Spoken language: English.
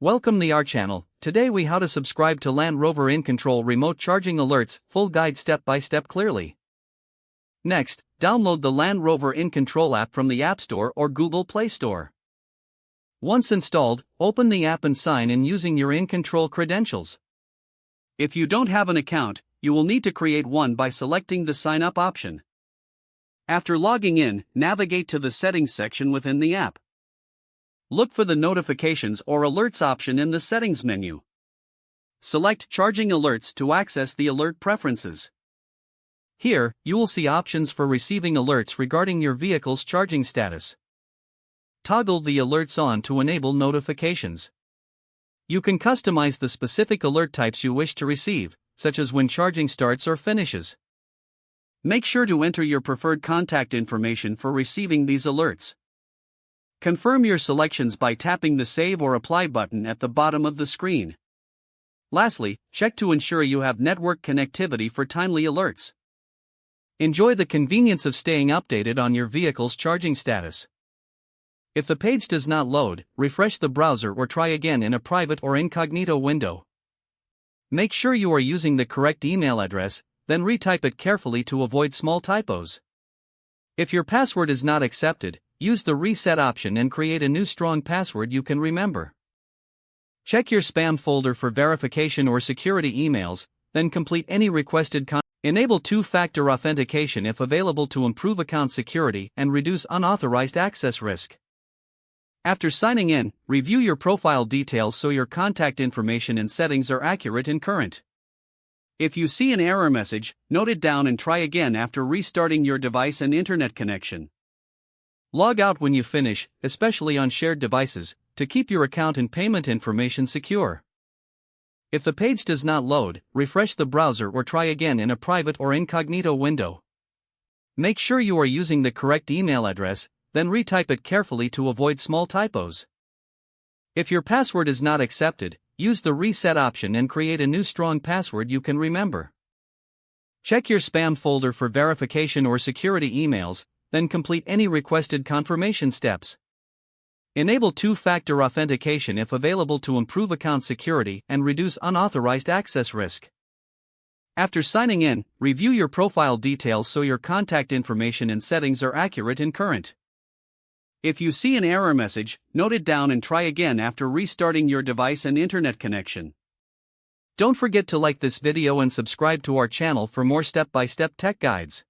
Welcome to our channel. Today we how to subscribe to Land Rover InControl Remote Charging Alerts, full guide step by step clearly. Next, download the Land Rover InControl app from the App Store or Google Play Store. Once installed, open the app and sign in using your InControl credentials. If you don't have an account, you will need to create one by selecting the Sign Up option. After logging in, navigate to the Settings section within the app. Look for the Notifications or Alerts option in the Settings menu. Select Charging Alerts to access the alert preferences. Here, you will see options for receiving alerts regarding your vehicle's charging status. Toggle the alerts on to enable notifications. You can customize the specific alert types you wish to receive, such as when charging starts or finishes. Make sure to enter your preferred contact information for receiving these alerts. Confirm your selections by tapping the Save or Apply button at the bottom of the screen. Lastly, check to ensure you have network connectivity for timely alerts. Enjoy the convenience of staying updated on your vehicle's charging status. If the page does not load, refresh the browser or try again in a private or incognito window. Make sure you are using the correct email address, then retype it carefully to avoid small typos. If your password is not accepted, use the Reset option and create a new strong password you can remember. Check your spam folder for verification or security emails, then complete any requested content. Enable two-factor authentication if available to improve account security and reduce unauthorized access risk. After signing in, review your profile details so your contact information and settings are accurate and current. If you see an error message, note it down and try again after restarting your device and internet connection. Log out when you finish, especially on shared devices, to keep your account and payment information secure. If the page does not load, refresh the browser or try again in a private or incognito window. Make sure you are using the correct email address, then retype it carefully to avoid small typos. If your password is not accepted, use the Reset option and create a new strong password you can remember. Check your spam folder for verification or security emails, then complete any requested confirmation steps. Enable two-factor authentication if available to improve account security and reduce unauthorized access risk. After signing in, review your profile details so your contact information and settings are accurate and current. If you see an error message, note it down and try again after restarting your device and internet connection. Don't forget to like this video and subscribe to our channel for more step-by-step tech guides.